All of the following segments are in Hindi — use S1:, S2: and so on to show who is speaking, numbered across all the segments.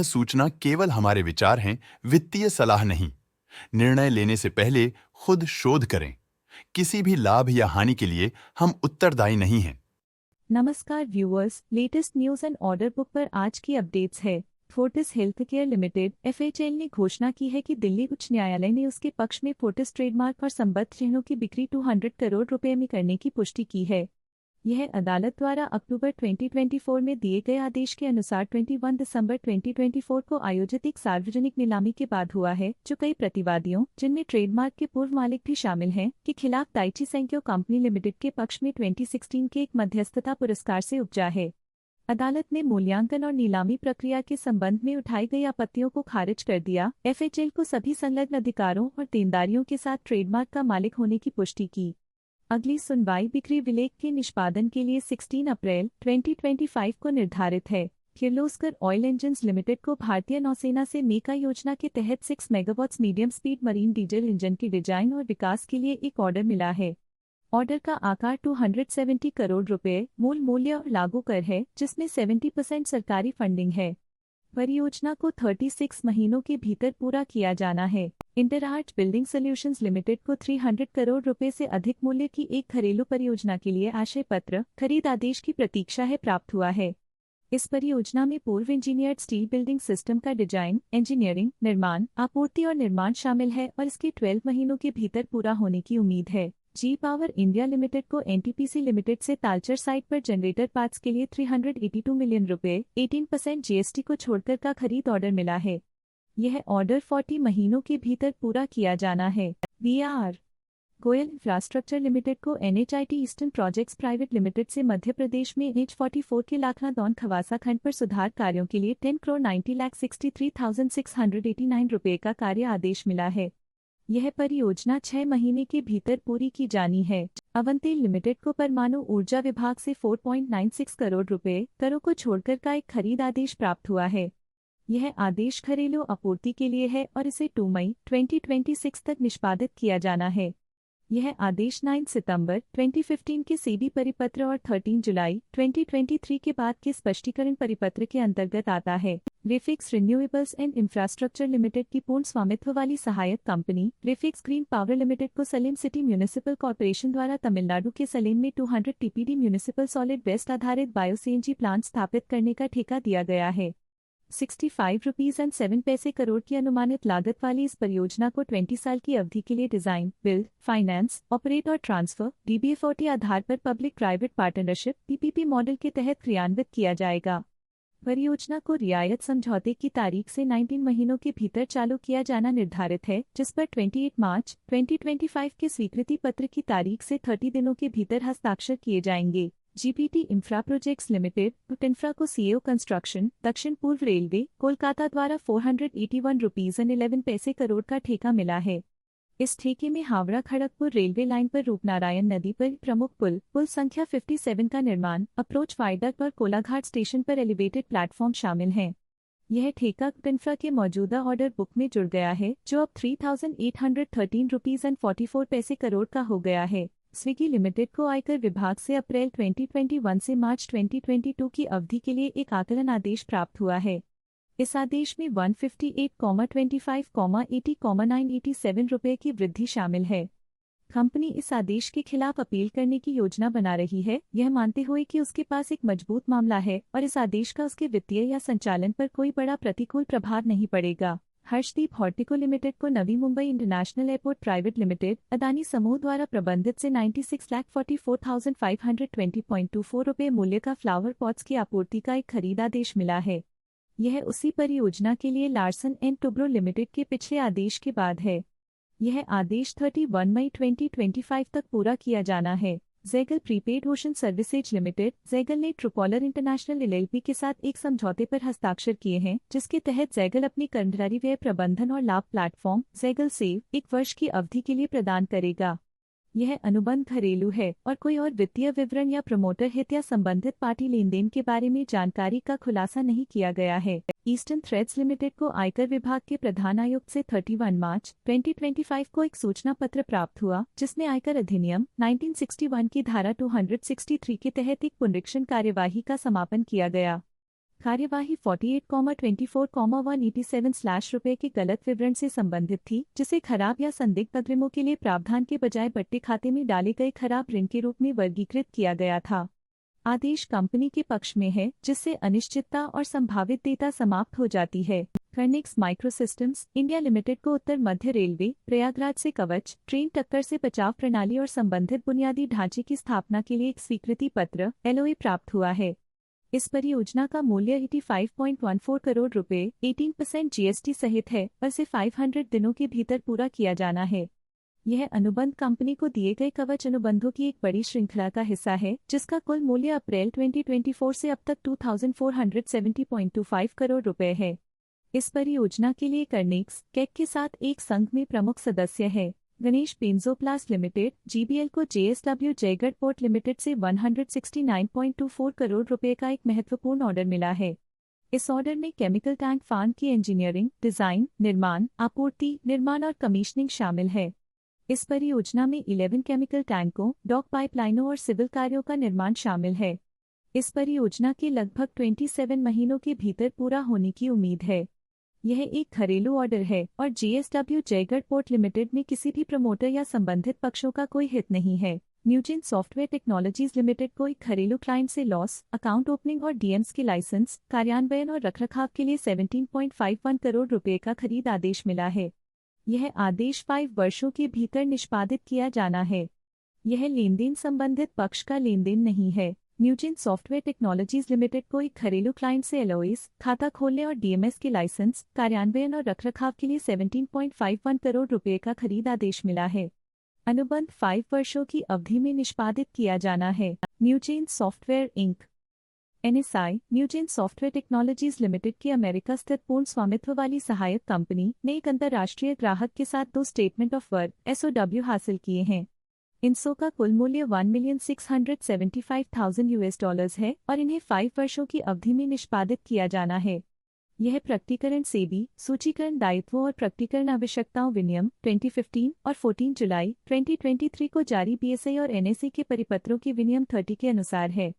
S1: सूचना केवल हमारे विचार हैं, वित्तीय सलाह नहीं। निर्णय लेने से पहले खुद शोध करें। किसी भी लाभ या हानि के लिए हम उत्तरदायी नहीं हैं।
S2: नमस्कार viewers, latest news and order book पर आज की अपडेट्स है। फोर्टिस हेल्थकेयर लिमिटेड (FHL) ने घोषणा की है कि दिल्ली उच्च न्यायालय ने उसके पक्ष में फोर्टिस ट्रेडमार्क और संबद्ध चिन्हों की बिक्री 200 करोड़ रुपए में करने की पुष्टि की है। यह अदालत द्वारा अक्टूबर 2024 में दिए गए आदेश के अनुसार 21 दिसंबर 2024 को आयोजित एक सार्वजनिक नीलामी के बाद हुआ है, जो कई प्रतिवादियों, जिनमें ट्रेडमार्क के पूर्व मालिक भी शामिल हैं, के खिलाफ दाइची सेंक्यो कंपनी लिमिटेड के पक्ष में 2016 के एक मध्यस्थता पुरस्कार से उपजा है। अदालत ने मूल्यांकन और नीलामी प्रक्रिया के संबंध में उठाई गई आपत्तियों को खारिज कर दिया। FHL को सभी संलग्न अधिकारों और देनदारियों के साथ ट्रेडमार्क का मालिक होने की पुष्टि की। अगली सुनवाई बिक्री विलेख के निष्पादन के लिए 16 अप्रैल 2025 को निर्धारित है। किर्लोस्कर ऑयल इंजन्स लिमिटेड को भारतीय नौसेना से मेका योजना के तहत 6 megawatts medium speed marine diesel engine की डिजाइन और विकास के लिए एक ऑर्डर मिला है। ऑर्डर का आकार 270 करोड़ रुपए, मूल मूल्य और लागू कर है, जिसमें 70% सरकारी फंडिंग है। परियोजना को 36 महीनों के भीतर पूरा किया जाना है। इंटरआर्ट बिल्डिंग सॉल्यूशंस लिमिटेड को 300 करोड़ रुपए से अधिक मूल्य की एक घरेलू परियोजना के लिए आशय पत्र, खरीद आदेश की प्रतीक्षा है, प्राप्त हुआ है। इस परियोजना में पूर्व इंजीनियर्ड स्टील बिल्डिंग सिस्टम का डिजाइन, इंजीनियरिंग, निर्माण, आपूर्ति और निर्माण शामिल है और इसके 12 महीनों के भीतर पूरा होने की उम्मीद है। जी पावर इंडिया लिमिटेड को NTPC लिमिटेड से तालचर साइट पर जनरेटर पार्ट्स के लिए 382 मिलियन रुपए, 18% GST को छोड़कर का खरीद ऑर्डर मिला है। यह ऑर्डर 40 महीनों के भीतर पूरा किया जाना है। VR गोयल इंफ्रास्ट्रक्चर लिमिटेड को NHIT eastern projects private limited से मध्य प्रदेश में NH44 के लाखनादौन खवासा खंड पर सुधार कार्यों के लिए 10,90,63,689 रुपए का कार्य आदेश मिला है। यह परियोजना 6 महीने के भीतर पूरी की जानी है। अवंती लिमिटेड को परमाणु ऊर्जा विभाग से 4.96 करोड़ रुपए, करों को छोड़कर का एक खरीद आदेश प्राप्त हुआ है। यह आदेश घरेलू आपूर्ति के लिए है और इसे 2 मई 2026 तक निष्पादित किया जाना है। यह आदेश 9 सितंबर 2015 के सेबी परिपत्र और 13 जुलाई 2023 के बाद के स्पष्टीकरण परिपत्र के अंतर्गत आता है। रेफिक्स रिन्यूएबल्स एंड इंफ्रास्ट्रक्चर लिमिटेड की पूर्ण स्वामित्व वाली सहायक कंपनी रेफिक्स ग्रीन पावर लिमिटेड को सलेम सिटी म्यूनिसिपल कॉर्पोरेशन द्वारा तमिलनाडु के सलेम में 200 TPD म्यूनिसिपल सॉलिड वेस्ट आधारित बायो CNG प्लांट स्थापित करने का ठेका दिया गया है। 65.07 करोड़ की अनुमानित लागत वाली इस परियोजना को 20 साल की अवधि के लिए डिजाइन, बिल्ड, फाइनेंस, ऑपरेट और ट्रांसफर DBFOT आधार पर public private partnership PPP model के तहत क्रियान्वित किया जाएगा। परियोजना को रियायत समझौते की तारीख से 19 महीनों के भीतर चालू किया जाना निर्धारित है, जिस पर 28 मार्च 2025 के स्वीकृति पत्र की तारीख से 30 दिनों के भीतर हस्ताक्षर किए जाएंगे। GPT infra projects limited infra को CEO कंस्ट्रक्शन, दक्षिण पूर्व रेलवे, कोलकाता द्वारा 481.11 करोड़ का ठेका मिला है। इस ठेके में हावड़ा खड़गपुर रेलवे लाइन पर रूपनारायण नदी पर प्रमुख पुल संख्या 57 का निर्माण, अप्रोच वायडक्ट और कोलाघाट स्टेशन पर एलिवेटेड प्लेटफॉर्म शामिल हैं। यह ठेका इंफ्रा के मौजूदा ऑर्डर बुक में जुड़ गया है, जो अब 3,813.44 करोड़ का हो गया है। स्विगी लिमिटेड को आयकर विभाग से अप्रैल 2021 से मार्च 2022 की अवधि के लिए एक आकलन आदेश प्राप्त हुआ है। इस आदेश में 158,25,80,987 रुपये की वृद्धि शामिल है। कंपनी इस आदेश के खिलाफ अपील करने की योजना बना रही है, यह मानते हुए कि उसके पास एक मजबूत मामला है और इस आदेश का उसके वित्तीय या संचालन पर कोई बड़ा प्रतिकूल प्रभाव नहीं पड़ेगा। हर्षदीप हॉर्टिको लिमिटेड को Navi Mumbai international airport private limited Adani समूह द्वारा प्रबंधित से 96,44,520.24 रुपये मूल्य का फ्लावर पॉट्स की आपूर्ति का एक खरीद आदेश मिला है। यह उसी परियोजना के लिए लार्सन एंड टुब्रो लिमिटेड के पिछले आदेश के बाद है। यह आदेश 31 मई 2025 तक पूरा किया जाना है। ज़ैगल प्रीपेड ओशन सर्विसेज लिमिटेड ज़ैगल ने ट्रूकॉलर इंटरनेशनल LLP के साथ एक समझौते पर हस्ताक्षर किए हैं, जिसके तहत ज़ैगल अपनी कर्मचारी व्यय प्रबंधन और लाभ प्लेटफॉर्म ज़ैगल सेव 1 वर्ष की अवधि के लिए प्रदान करेगा। यह अनुबंध घरेलू है और कोई और वित्तीय विवरण या प्रमोटर हित या संबंधित पार्टी लेनदेन के बारे में जानकारी का खुलासा नहीं किया गया है। ईस्टर्न थ्रेड्स लिमिटेड को आयकर विभाग के प्रधान आयुक्त से 31 मार्च 2025 को एक सूचना पत्र प्राप्त हुआ, जिसमें आयकर अधिनियम 1961 की धारा 263 के तहत एक पुनरीक्षण कार्यवाही का समापन किया गया। कार्यवाही 48,24,187 रुपये के गलत विवरण से संबंधित थी, जिसे खराब या संदिग्ध अग्रिमों के लिए प्रावधान के बजाय बट्टे खाते में डाले गए खराब ऋण के रूप में वर्गीकृत किया गया था। आदेश कंपनी के पक्ष में है, जिससे अनिश्चितता और संभावित देयता समाप्त हो जाती है। कर्निक्स माइक्रोसिस्टम्स इंडिया लिमिटेड को उत्तर मध्य रेलवे प्रयागराज से कवच ट्रेन टक्कर से बचाव प्रणाली और संबंधित बुनियादी ढांचे की स्थापना के लिए एक स्वीकृति पत्र LOA प्राप्त हुआ है। इस परियोजना का मूल्य 85.14 करोड़ रुपए 18% GST सहित है और इसे 500 दिनों के भीतर पूरा किया जाना है। यह अनुबंध कंपनी को दिए गए कवच अनुबंधों की एक बड़ी श्रृंखला का हिस्सा है, जिसका कुल मूल्य अप्रैल 2024 से अब तक 2470.25 करोड़ रुपए है। इस परियोजना के लिए कर्निक्स केक के साथ एक संघ में प्रमुख सदस्य है। गणेश पेंजोप्लास्ट लिमिटेड GBL को JSW जयगढ़ पोर्ट लिमिटेड से 169.24 करोड़ रुपए का एक महत्वपूर्ण ऑर्डर मिला है। इस ऑर्डर में केमिकल टैंक फार्म की इंजीनियरिंग, डिजाइन, निर्माण, आपूर्ति, निर्माण और कमीशनिंग शामिल है। इस परियोजना में 11 केमिकल टैंकों, डॉक पाइपलाइनों और सिविल कार्यों का निर्माण शामिल है। इस परियोजना के लगभग 27 महीनों के भीतर पूरा होने की उम्मीद है। यह एक घरेलू ऑर्डर है और JSW जयगढ़ पोर्ट लिमिटेड में किसी भी प्रमोटर या संबंधित पक्षों का कोई हित नहीं है। न्यूजेन सॉफ्टवेयर टेक्नोलॉजीज लिमिटेड को एक घरेलू क्लाइंट से लॉस, अकाउंट ओपनिंग और DMS के लाइसेंस, कार्यान्वयन और रखरखाव के लिए 17.51 करोड़ रुपए का खरीद आदेश मिला है। यह आदेश 5 वर्षों के भीतर निष्पादित किया जाना है। यह लेनदेन संबंधित पक्ष का लेनदेन नहीं है। न्यूजेन सॉफ्टवेयर टेक्नोलॉजीज लिमिटेड को एक घरेलू क्लाइंट से LOAs, खाता खोलने और DMS के लाइसेंस, कार्यान्वयन और रखरखाव के लिए 17.51 करोड़ रुपए का खरीद आदेश मिला है। अनुबंध 5 वर्षों की अवधि में निष्पादित किया जाना है। Newgen software inc NSI Newgen software technologies limited की अमेरिका स्थित पूर्ण स्वामित्व वाली सहायक कंपनी ने एक अंतर्राष्ट्रीय ग्राहक के साथ 2 स्टेटमेंट ऑफ वर्क SOW हासिल किए हैं। इनसो का कुल मूल्य $1,675,000 है और इन्हें 5 वर्षों की अवधि में निष्पादित किया जाना है। यह प्रकटीकरण सेबी सूचीकरण दायित्वों और प्रकटीकरण आवश्यकताओं विनियम 2015 और 14 जुलाई 2023 को जारी BSI और NSE के परिपत्रों के विनियम 30 के अनुसार है।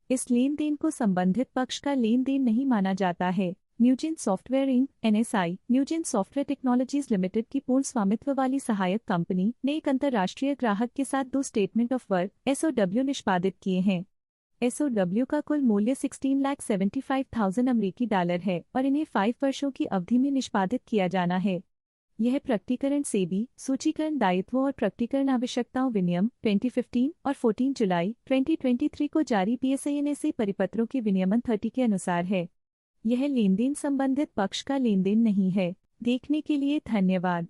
S2: इस लेन देन को संबंधित पक्ष का लेन देन नहीं माना जाता है। Newgen software inc NSI Newgen software technologies limited की पूर्ण स्वामित्व वाली सहायक कंपनी ने एक अंतर्राष्ट्रीय ग्राहक के साथ 2 स्टेटमेंट ऑफ वर्क SOW निष्पादित किए हैं। SOW का कुल मूल्य $16,75,000 अमेरिकी डॉलर है और इन्हें 5 वर्षों की अवधि में निष्पादित किया जाना है। यह प्रकटीकरण सेबी सूचीकरण दायित्वों और प्रकटीकरण आवश्यकताओं विनियम 2015 और 14 जुलाई 2023 को जारी BSI NSE परिपत्रों के विनियमन 30 के अनुसार है। यह लेनदेन संबंधित पक्ष का लेनदेन नहीं है। देखने के लिए धन्यवाद।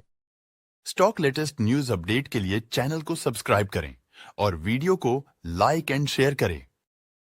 S1: स्टॉक लेटेस्ट न्यूज अपडेट के लिए चैनल को सब्सक्राइब करें और वीडियो को लाइक एंड शेयर करें।